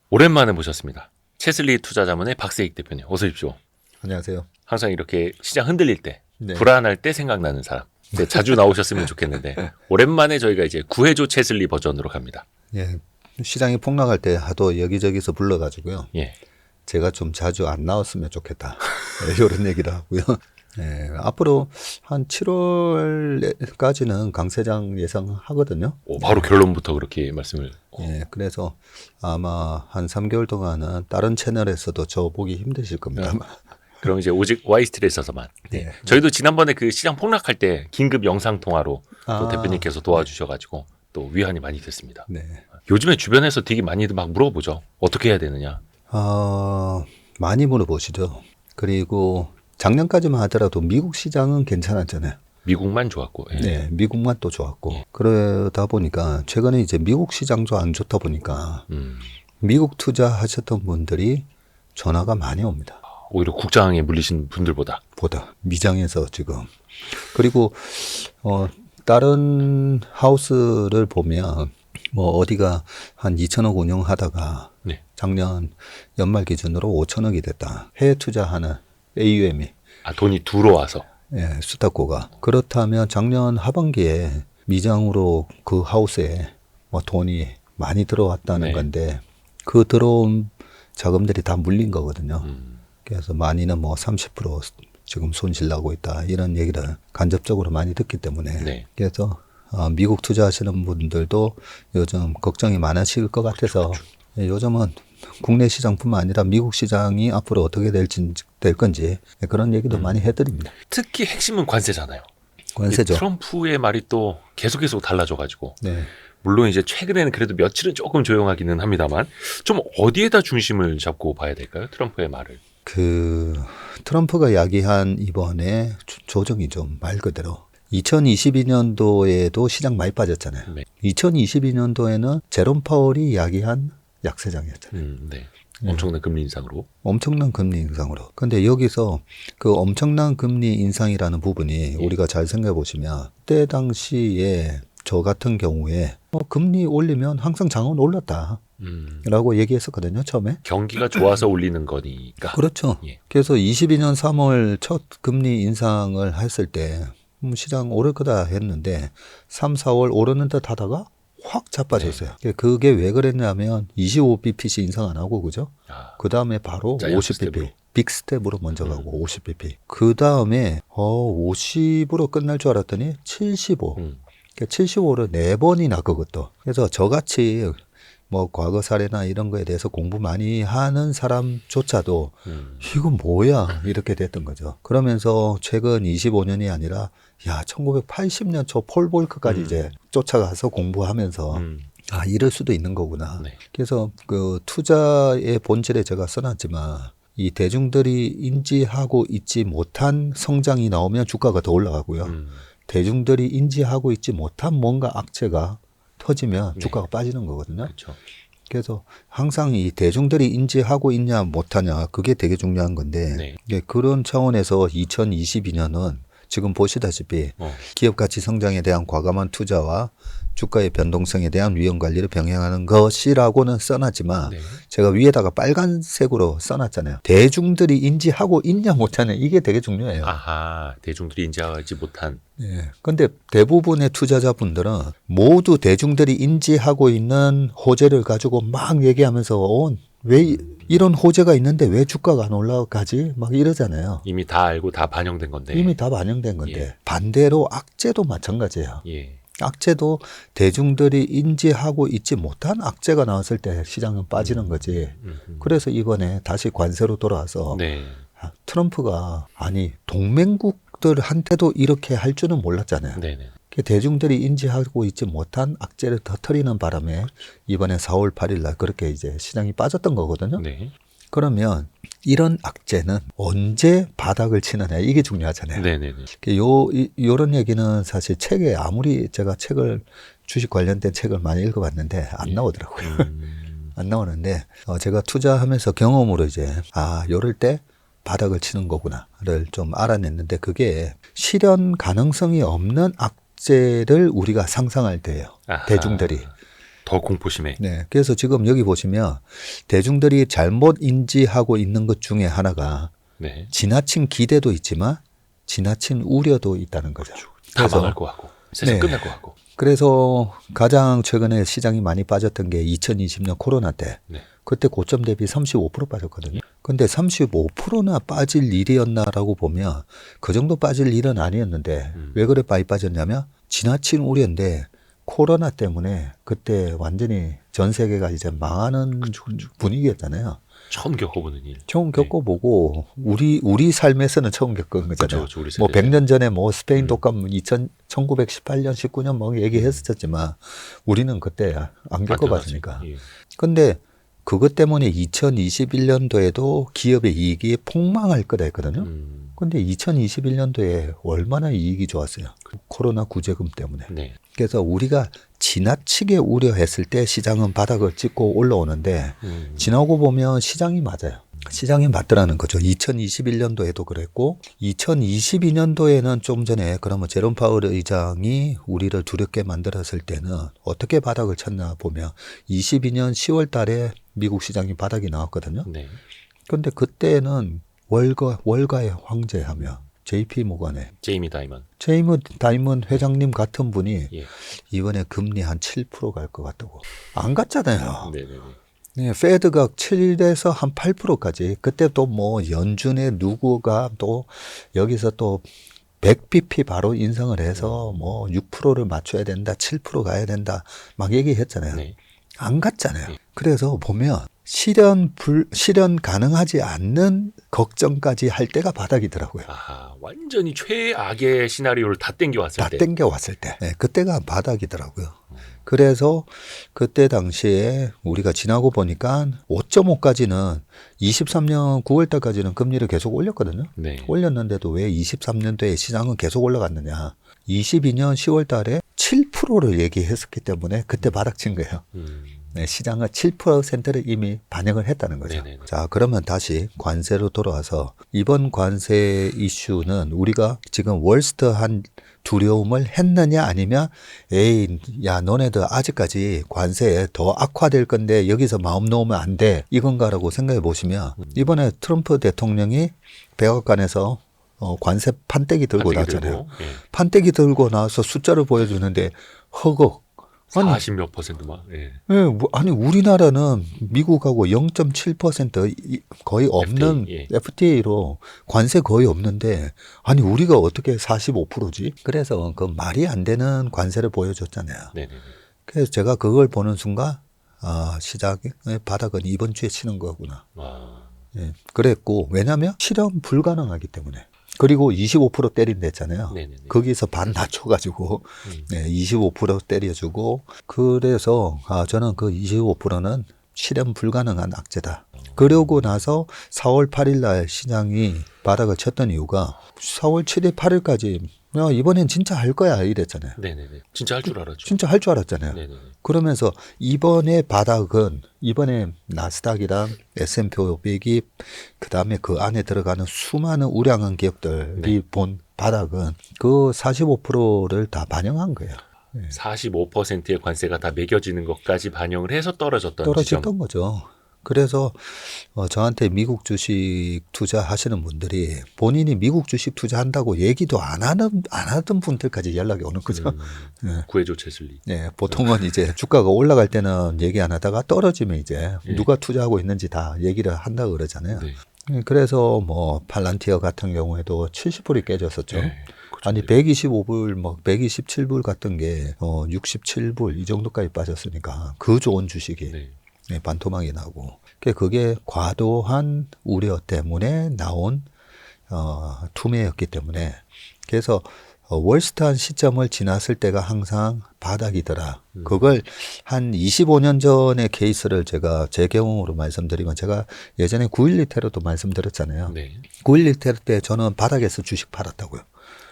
오랜만에 모셨습니다. 채슬리 투자자문의 박세익 대표님, 어서 오십시오. 안녕하세요. 항상 이렇게 시장 흔들릴 때, 네. 불안할 때 생각나는 사람. 네, 자주 나오셨으면 좋겠는데 오랜만에 저희가 이제 구해줘 채슬리 버전으로 갑니다. 예, 시장이 폭락할 때 하도 여기저기서 불러가지고요. 예. 제가 좀 자주 안 나왔으면 좋겠다. 이런 얘기를 하고요. 예, 앞으로 한 7월까지는 강세장 예상하거든요. 바로 결론부터 그렇게 말씀을. 예, 그래서 아마 한 3개월 동안은 다른 채널에서도 저 보기 힘드실 겁니다. 그럼 이제 오직 Y스트릿에서만. 네. 네. 저희도 지난번에 그 시장 폭락할 때 긴급 영상 통화로 또 대표님께서 도와주셔가지고 또 위안이 많이 됐습니다. 네. 요즘에 주변에서 되게 많이들 막 물어보죠. 어떻게 해야 되느냐. 많이 물어보시죠. 그리고 작년까지만 하더라도 미국 시장은 괜찮았잖아요. 미국만 좋았고. 예. 네, 미국만 또 좋았고. 그러다 보니까 최근에 이제 미국 시장도 안 좋다 보니까 미국 투자하셨던 분들이 전화가 많이 옵니다. 오히려 국장에 물리신 분들보다. 미장에서 지금. 그리고 다른 하우스를 보면 뭐 어디가 한 2천억 운영하다가 네. 작년 연말 기준으로 5천억이 됐다. 해외 투자하는 AUM이. 돈이 들어와서. 예, 수탁고가. 그렇다면 작년 하반기에 미장으로 그 하우스에 뭐 돈이 많이 들어왔다는 네. 건데 그 들어온 자금들이 다 물린 거거든요. 그래서 많이는 뭐 30% 지금 손실 나고 있다. 이런 얘기를 간접적으로 많이 듣기 때문에. 네. 그래서 미국 투자하시는 분들도 요즘 걱정이 많으실 것 같아서 요즘은 국내 시장뿐만 아니라 미국 시장이 앞으로 어떻게 될 건지 그런 얘기도 많이 해드립니다. 특히 핵심은 관세잖아요. 관세죠. 트럼프의 말이 또 계속 달라져가지고. 네. 물론 이제 최근에는 그래도 며칠은 조금 조용하기는 합니다만 좀 어디에다 중심을 잡고 봐야 될까요? 트럼프의 말을. 트럼프가 야기한 이번에 조정이죠. 말 그대로. 2022년도에도 시장 많이 빠졌잖아요. 네. 2022년도에는 제롬 파월이 야기한 약세장이었잖아요. 네. 엄청난 금리 인상으로. 엄청난 금리 인상으로. 근데 여기서 그 엄청난 금리 인상이라는 부분이 우리가 잘 생각해 보시면 그때 당시에 저 같은 경우에 금리 올리면 항상 장은 올랐다. 라고 얘기했었거든요, 처음에. 경기가 좋아서 올리는 거니까. 그렇죠. 예. 그래서 22년 3월 첫 금리 인상을 했을 때 시장 오를 거다 했는데 3, 4월 오르는 듯 하다가 확 자빠졌어요. 네. 그게 왜 그랬냐면 25bp씩 인상 안 하고 그죠? 그 다음에 바로 자이언트 50bp. 빅스텝으로 먼저 가고 50bp. 그 다음에 50으로 끝날 줄 알았더니 75. 75를 4번이나 그것도. 그래서 저같이 뭐 과거 사례나 이런 거에 대해서 공부 많이 하는 사람조차도 이건 뭐야 이렇게 됐던 거죠. 그러면서 최근 25년이 아니라 1980년 초 폴 볼크까지 이제 쫓아가서 공부하면서 이럴 수도 있는 거구나. 네. 그래서 그 투자의 본질에 제가 써놨지만 이 대중들이 인지하고 있지 못한 성장이 나오면 주가가 더 올라가고요. 대중들이 인지하고 있지 못한 뭔가 악재가 터지면 주가가 빠지는 거거든요. 그렇죠. 그래서 항상 이 대중들이 인지하고 있냐 못하냐 그게 되게 중요한 건데 그런 차원에서 2022년은 지금 보시다시피 기업 가치 성장에 대한 과감한 투자와 주가의 변동성에 대한 위험 관리를 병행하는 것이라고는 써놨지만 제가 위에다가 빨간색으로 써놨잖아요. 대중들이 인지하고 있냐 못하냐 이게 되게 중요해요. 대중들이 인지하지 못한. 근데 대부분의 투자자분들은 모두 대중들이 인지하고 있는 호재를 가지고 막 얘기하면서 왜 이런 호재가 있는데 왜 주가가 안 올라가지? 막 이러잖아요. 이미 다 알고 다 반영된 건데. 이미 다 반영된 건데 반대로 악재도 마찬가지예요. 악재도 대중들이 인지하고 있지 못한 악재가 나왔을 때 시장은 빠지는 거지. 그래서 이번에 다시 관세로 돌아와서 트럼프가 동맹국들한테도 이렇게 할 줄은 몰랐잖아요. 대중들이 인지하고 있지 못한 악재를 터뜨리는 바람에 이번에 4월 8일 날 그렇게 이제 시장이 빠졌던 거거든요. 그러면 이런 악재는 언제 바닥을 치느냐 이게 중요하잖아요. 요런 얘기는 사실 책에 아무리 제가 주식 관련된 책을 많이 읽어봤는데 안 나오더라고요. 안 나오는데 제가 투자하면서 경험으로 이제 요럴 때 바닥을 치는 거구나를 좀 알아냈는데 그게 실현 가능성이 없는 악재를 우리가 상상할 때예요. 아하. 대중들이. 더 공포심에. 네. 그래서 지금 여기 보시면 대중들이 잘못 인지하고 있는 것 중에 하나가 네. 지나친 기대도 있지만 지나친 우려도 있다는 거죠. 다 망할 것 같고 세상 네. 끝날 것 같고. 그래서 가장 최근에 시장이 많이 빠졌던 게 2020년 코로나 때. 네. 그때 고점 대비 35% 빠졌거든요. 근데 35%나 빠질 일이었나라고 보면 그 정도 빠질 일은 아니었는데 왜 그래 많이 빠졌냐면 지나친 우려인데 코로나 때문에 그때 완전히 전 세계가 이제 망하는 분위기였잖아요. 처음 겪어보는 일. 처음 겪어보고 우리 삶에서는 처음 겪은 거잖아요. 그렇죠. 우리 뭐 세대. 100년 전에 뭐 스페인 독감 1918년 19년 뭐 얘기했었지만 우리는 그때 안 겪어봤으니까. 예. 근데 그것 때문에 2021년도에도 기업의 이익이 폭망할 거다 했거든요. 근데 2021년도에 얼마나 이익이 좋았어요. 코로나 구제금 때문에. 네. 그래서 우리가 지나치게 우려했을 때 시장은 바닥을 찍고 올라오는데 지나고 보면 시장이 맞아요. 시장이 맞더라는 거죠. 2021년도에도 그랬고 2022년도에는 좀 전에 그러면 제롬 파월 의장이 우리를 두렵게 만들었을 때는 어떻게 바닥을 쳤나 보면 22년 10월 달에 미국 시장이 바닥이 나왔거든요. 네. 근데 그때는 월가의 황제하며 JP 모건의 제이미 다이먼. 제이머 다이먼 회장님 같은 분이 예. 이번에 금리 한 7% 갈 것 같다고. 안 갔잖아요. 네네네. 네, 페드가 7에서 한 8%까지. 그때 또 뭐 연준의 누구가 또 여기서 또 100bp 바로 인상을 해서 뭐 6%를 맞춰야 된다, 7% 가야 된다 막 얘기했잖아요. 네. 안 갔잖아요. 그래서 보면 실현 가능하지 않는 걱정까지 할 때가 바닥이더라고요. 아하, 완전히 최악의 시나리오를 다 땡겨왔을 다 때. 땡겨왔을 때. 네, 그때가 바닥이더라고요. 그래서 그때 당시에 우리가 지나고 보니까 5.5까지는 23년 9월 달까지는 금리를 계속 올렸거든요. 네. 올렸는데도 왜 23년도에 시장은 계속 올라갔느냐. 22년 10월 달에 7%를 얘기했었기 때문에 그때 바닥 친 거예요. 네, 시장은 7%를 이미 반영을 했다는 거죠. 네네네. 자, 그러면 다시 관세로 돌아와서 이번 관세 이슈는 우리가 지금 월스트한 두려움을 했느냐 아니면 에이 야 너네들 아직까지 관세에 더 악화될 건데 여기서 마음 놓으면 안 돼 이건가라고 생각해 보시면 이번에 트럼프 대통령이 백악관에서 관세 판때기 들고 나왔잖아요. 예. 판때기 들고 나와서 숫자를 보여주는데 허걱 40몇 % 막. 예. 예, 아니 우리나라는 미국하고 0.7% 거의 없는 FTA, 예. FTA로 관세 거의 없는데 아니 우리가 어떻게 45%지? 그래서 그 말이 안 되는 관세를 보여줬잖아요. 네네네. 그래서 제가 그걸 보는 순간 시장의 바닥은 이번 주에 치는 거구나. 와. 예, 그랬고 왜냐하면 실현 불가능하기 때문에. 그리고 25% 때린다 했잖아요. 네네네. 거기서 반 낮춰가지고 25% 때려주고 그래서 저는 그 25%는 실현 불가능한 악재다. 그러고 나서 4월 8일 날 시장이 바닥을 쳤던 이유가 4월 7일 8일까지 야, 이번엔 진짜 할 거야 이랬잖아요. 네네네. 진짜 할 줄 알았죠. 진짜 할 줄 알았잖아요. 네네네. 그러면서 이번에 바닥은 이번에 나스닥이랑 S&P 500이 그다음에 그 안에 들어가는 수많은 우량한 기업들이 네. 본 바닥은 그 45%를 다 반영한 거예요. 45%의 관세가 다 매겨지는 것까지 반영을 해서 떨어졌던 떨어졌던 지점. 거죠. 그래서 저한테 미국 주식 투자하시는 분들이 본인이 미국 주식 투자한다고 얘기도 안 하던 분들까지 연락이 오는 거죠. 네. 구해줘 채슬리. 네, 보통은 이제 주가가 올라갈 때는 얘기 안 하다가 떨어지면 이제 예. 누가 투자하고 있는지 다 얘기를 한다고 그러잖아요. 네. 그래서 뭐 팔란티어 같은 경우에도 70불이 깨졌었죠. 네. 그렇죠. 아니 125불, 뭐 127불 같은 게 67불 이 정도까지 빠졌으니까 그 좋은 주식이 네. 네, 반토막이 나고 그게 과도한 우려 때문에 나온 투매였기 때문에 그래서 월스트한 시점을 지났을 때가 항상 바닥이더라. 그걸 한 25년 전의 케이스를 제가 제 경험으로 말씀드리면 제가 예전에 9.12 테러도 말씀드렸잖아요. 네. 9.12 테러 때 저는 바닥에서 주식 팔았다고요.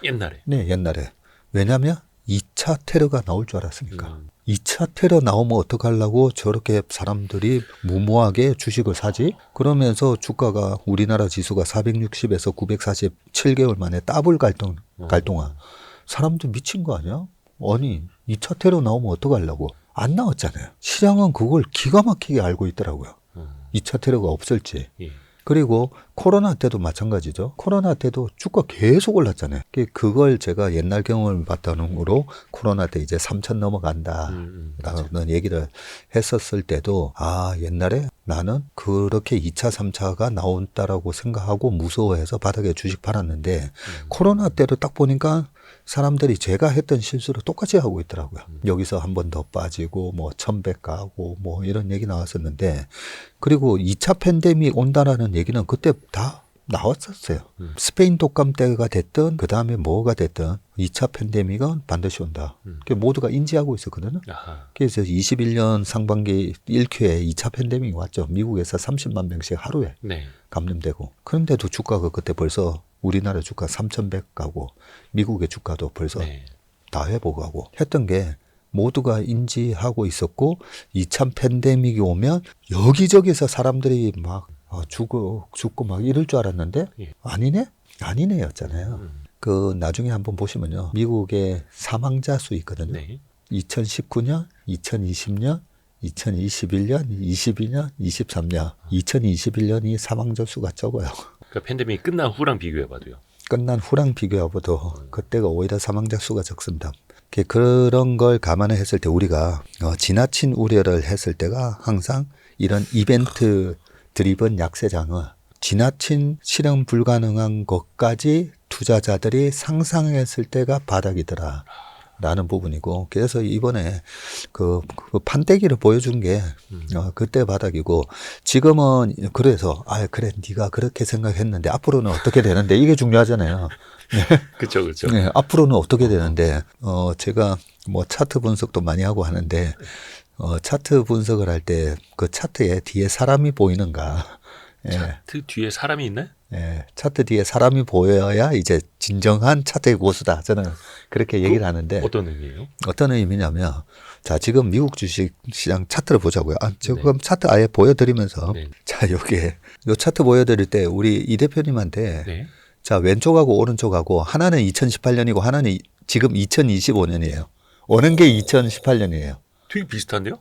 옛날에. 네, 옛날에. 왜냐하면 2차 테러가 나올 줄 알았습니까? 2차 테러 나오면 어떡하려고 저렇게 사람들이 무모하게 주식을 사지? 그러면서 주가가 우리나라 지수가 460에서 947개월 만에 더블 갈동한. 사람들 미친 거 아니야? 아니 2차 테러 나오면 어떡하려고? 안 나왔잖아요. 시장은 그걸 기가 막히게 알고 있더라고요. 2차 테러가 없을지. 예. 그리고 코로나 때도 마찬가지죠. 코로나 때도 주가 계속 올랐잖아요. 그걸 제가 옛날 경험을 바탕으로 코로나 때 이제 3천 넘어간다 라는 얘기를 했었을 때도 아 옛날에 나는 그렇게 2차 3차가 나온다라고 생각하고 무서워해서 바닥에 주식 팔았는데 코로나 때도 딱 보니까 사람들이 제가 했던 실수를 똑같이 하고 있더라고요. 여기서 한 번 더 빠지고 뭐 1100 가고 뭐 이런 얘기 나왔었는데 그리고 2차 팬데믹 온다라는 얘기는 그때 다 나왔었어요. 스페인 독감 때가 됐든 그 다음에 뭐가 됐든 2차 팬데믹은 반드시 온다. 모두가 인지하고 있었거든요. 아하. 그래서 21년 상반기 1큐에 2차 팬데믹이 왔죠. 미국에서 30만 명씩 하루에 네. 감염되고. 그런데도 주가가 그때 벌써 우리나라 주가 3,100 가고 미국의 주가도 벌써 네. 다 회복하고 했던 게 모두가 인지하고 있었고 2차 팬데믹이 오면 여기저기서 사람들이 막 죽고 막 이럴 줄 알았는데 예. 아니네였잖아요. 그 나중에 한번 보시면요. 미국의 사망자 수 있거든요. 네. 2019년, 2020년, 2021년, 22년, 23년, 2021년이 사망자 수가 적어요. 그러니까 팬데믹이 끝난 후랑 비교해봐도요. 끝난 후랑 비교해봐도 그때가 오히려 사망자 수가 적습니다. 그런 걸 감안을 했을 때 우리가 지나친 우려를 했을 때가 항상 이런 이벤트 드리븐 약세장은 지나친 실현 불가능한 것까지 투자자들이 상상했을 때가 바닥이더라. 라는 부분이고 그래서 이번에 그 판때기를 보여준 게 그때 바닥이고 지금은 그래서 그래 네가 그렇게 생각했는데 앞으로는 어떻게 되는데 이게 중요하잖아요. 그렇죠, 그렇죠. 네, 앞으로는 어떻게 되는데 제가 뭐 차트 분석도 많이 하고 하는데 차트 분석을 할 때 그 차트에 뒤에 사람이 보이는가? 차트 뒤에 사람이 있나요? 예, 차트 뒤에 사람이 보여야 이제 진정한 차트의 고수다. 저는 그렇게 얘기를 하는데 어떤 의미예요? 어떤 의미냐면 자 지금 미국 주식 시장 차트를 보자고요. 지금 차트 아예 보여드리면서 네. 자 여기에 요 차트 보여드릴 때 우리 이 대표님한테 네. 자 왼쪽하고 오른쪽하고 하나는 2018년이고 하나는 지금 2025년이에요. 오는 게 2018년이에요. 되게 비슷한데요?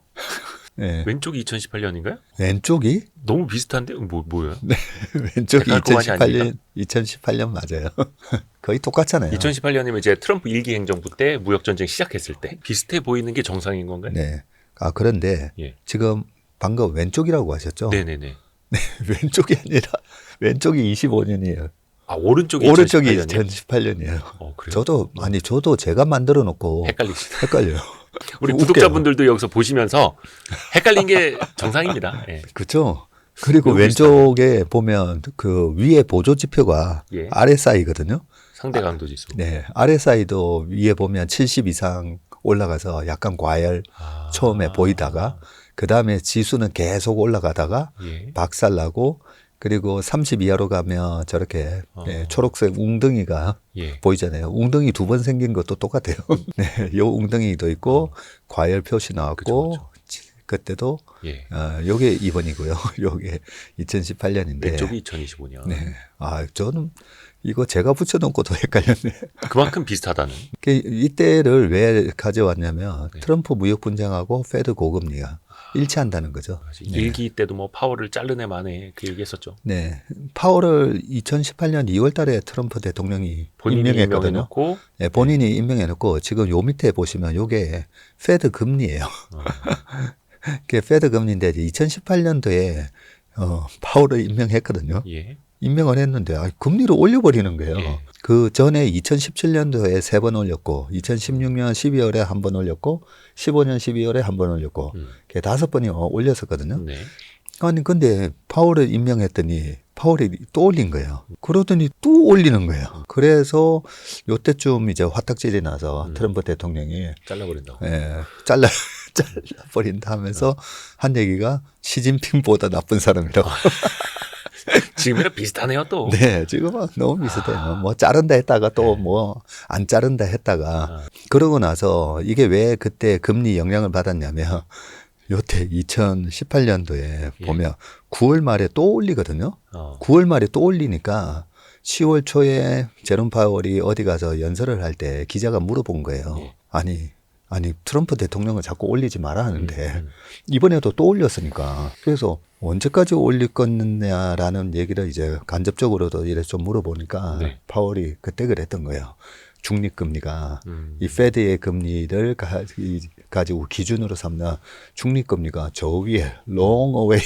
네. 왼쪽이 2018년인가요? 왼쪽이 너무 비슷한데요? 뭐예요? 네. 왼쪽이 데칼코마니 아닙니까? 2018년 맞아요. 거의 똑같잖아요. 2018년이면 이제 트럼프 1기 행정부 때 무역 전쟁 시작했을 때 비슷해 보이는 게 정상인 건가요? 네. 그런데 예. 지금 방금 왼쪽이라고 하셨죠? 네네네. 네, 왼쪽이 아니라 왼쪽이 25년이에요. 오른쪽이 오른쪽이 2018년이에요? 2018년이에요. 그래요? 저도 제가 만들어 놓고 헷갈려요. 우리 웃겨요. 구독자분들도 여기서 보시면서 헷갈린 게 정상입니다. 예. 그렇죠. 그리고 너무 왼쪽에 보면 그 위에 보조 지표가 예. RSI거든요. 상대 강도 지수. 네, RSI도 위에 보면 70 이상 올라가서 약간 과열 처음에 보이다가 그 다음에 지수는 계속 올라가다가 예. 박살나고 그리고 30 이하로 가면 저렇게 초록색 웅덩이가 예. 보이잖아요. 웅덩이 두 번 생긴 것도 똑같아요. 네, 요 웅덩이도 있고 과열 표시 나왔고 그쵸. 그때도 예. 요게 2번이고요. 요게 2018년인데 왼쪽이 2025년. 네. 저는 이거 제가 붙여놓고도 헷갈렸네. 그만큼 비슷하다는. 이때를 왜 가져왔냐면 네. 트럼프 무역 분쟁하고 페드 고금리가 일치한다는 거죠. 네. 1기 때도 뭐 파월을 자르네 마네 그 얘기했었죠. 네. 파월을 2018년 2월 달에 트럼프 대통령이 본인이 임명했거든요. 임명해놓고 네, 본인이 임명해놓고 지금 요 밑에 보시면 요게 페드 금리예요. 그게 페드 금리인데 2018년도에 파월을 임명했거든요. 예. 임명을 했는데 금리를 올려버리는 거예요. 예. 그 전에 2017년도에 3번 올렸고 2016년 12월에 한 번 올렸고 15년 12월에 한 번 올렸고 그게 5번이 올렸었거든요. 네. 아니 근데 파월을 임명했더니 파월이 또 올린 거예요. 그러더니 또 올리는 거예요. 그래서 요때쯤 이제 화딱질이 나서 트럼프 대통령이 잘라버린다고. 잘라버린다 하면서 한 얘기가 시진핑보다 나쁜 사람이라고. 지금이랑 비슷하네요 또. 네, 지금은 너무 비슷해요. 뭐 자른다 했다가 또 뭐 안 자른다 했다가 그러고 나서 이게 왜 그때 금리 영향을 받았냐면 요때 2018년도에 보면 9월 말에 또 올리거든요. 9월 말에 또 올리니까 10월 초에 제롬 파월이 어디 가서 연설을 할 때 기자가 물어본 거예요. 아니 트럼프 대통령을 자꾸 올리지 마라 하는데 이번에도 또 올렸으니까 그래서 언제까지 올릴 거냐라는 얘기를 이제 간접적으로도 이래 좀 물어보니까 파월이 그때 그랬던 거예요. 중립금리가 이 페드의 금리를 가지고 기준으로 삼는 중립금리가 저 위에 long away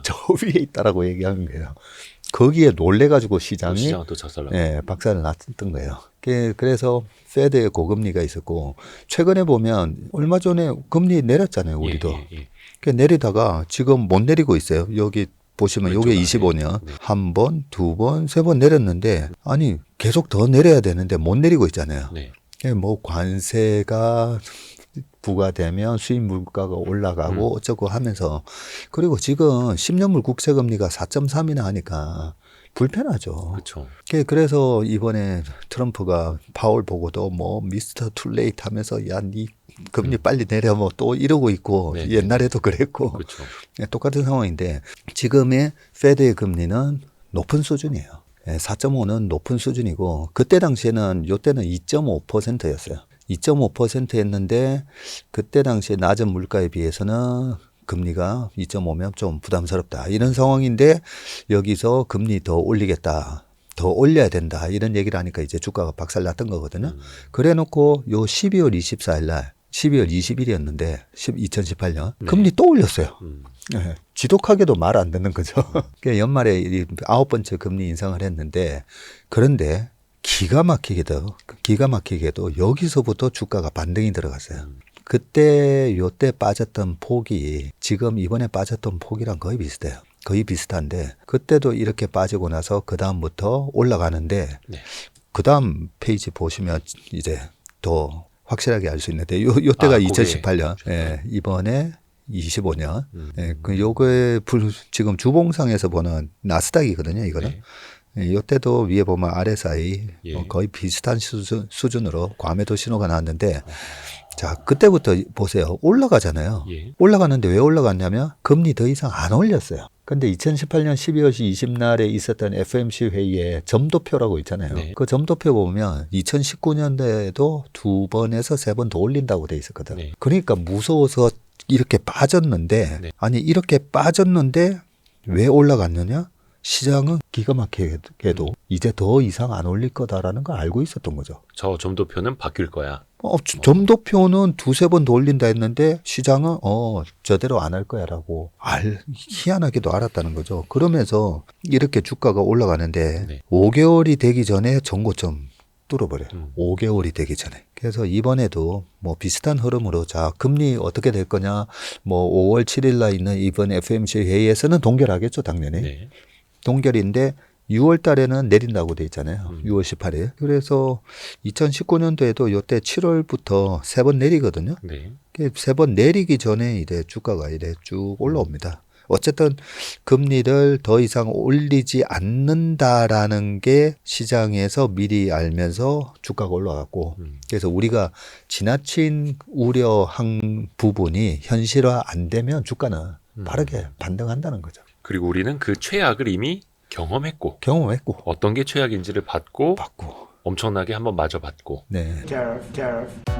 저 위에 있다라고 얘기하는 거예요. 거기에 놀래가지고 시장이 또 작살나고. 박살을 났던 거예요. 그래서 페드의 고금리가 있었고 최근에 보면 얼마 전에 금리 내렸잖아요. 우리도. 내리다가 지금 못 내리고 있어요. 여기 보시면 이게 25년 한 번, 두 번, 세 번 내렸는데 아니 계속 더 내려야 되는데 못 내리고 있잖아요. 뭐 관세가 부과되면 수입 물가가 올라가고 어쩌고 하면서 그리고 지금 10년물 국채금리가 4.3이나 하니까 불편하죠. 그렇죠. 그래서 이번에 트럼프가 파월 보고도 뭐 미스터 툴레이트 하면서 야, 니 금리 빨리 내려 뭐 또 이러고 있고 옛날에도 그랬고 똑같은 상황인데 지금의 페드의 금리는 높은 수준이에요. 4.5는 높은 수준이고 그때 당시에는 요때는 2.5%였어요. 2.5%였는데 그때 당시에 낮은 물가에 비해서는 금리가 2.5면 좀 부담스럽다. 이런 상황인데 여기서 금리 더 올리겠다. 더 올려야 된다. 이런 얘기를 하니까 이제 주가가 박살났던 거거든요. 그래 놓고 요 12월 24일 날 12월 20일이었는데 2018년 금리 또 올렸어요. 지독하게도 말 안 듣는 거죠. 연말에 9번째 금리 인상을 했는데 그런데 기가 막히게도 여기서부터 주가가 반등이 들어갔어요. 그때 요때 빠졌던 폭이 지금 이번에 빠졌던 폭이랑 거의 비슷해요. 거의 비슷한데 그때도 이렇게 빠지고 나서 그 다음부터 올라가는데 그 다음 페이지 보시면 이제 더 확실하게 알 수 있는데 요때가 2018년 이번에 25년 요거에 지금 주봉상에서 보는 나스닥이거든요. 이거는 요때도 위에 보면 RSI 거의 비슷한 수준으로 과매도 신호가 나왔는데 자 그때부터 보세요. 올라가잖아요. 올라가는데 왜 올라갔냐면 금리 더 이상 안 올렸어요. 근데 2018년 12월 20날에 있었던 FOMC 회의에 점도표라고 있잖아요. 그 점도표 보면 2019년도에도 2번에서 3번 더 올린다고 돼 있었거든. 그러니까 무서워서 이렇게 빠졌는데 아니 이렇게 빠졌는데 왜 올라갔느냐? 시장은 기가 막히게도 이제 더 이상 안 올릴 거다라는 걸 알고 있었던 거죠. 저 점도표는 바뀔 거야. 점도표는 두세 번 더 올린다 했는데 시장은 저대로 안 할 거야라고 희한하게도 알았다는 거죠. 그러면서 이렇게 주가가 올라가는데 5개월이 되기 전에 전고점 뚫어버려요. 5개월이 되기 전에. 그래서 이번에도 뭐 비슷한 흐름으로 자 금리 어떻게 될 거냐 뭐 5월 7일 날 있는 이번 FOMC 회의에서는 동결하겠죠 당연히. 동결인데 6월 달에는 내린다고 돼 있잖아요. 6월 18일. 그래서 2019년도에도 요때 7월부터 3번 내리거든요. 3번 내리기 전에 이제 주가가 이래 쭉 올라옵니다. 어쨌든 금리를 더 이상 올리지 않는다라는 게 시장에서 미리 알면서 주가가 올라갔고 그래서 우리가 지나친 우려한 부분이 현실화 안 되면 주가는 빠르게 반등한다는 거죠. 그리고 우리는 그 최악을 이미 경험했고 어떤 게 최악인지를 봤고 엄청나게 한번 맞아봤고 Tariff.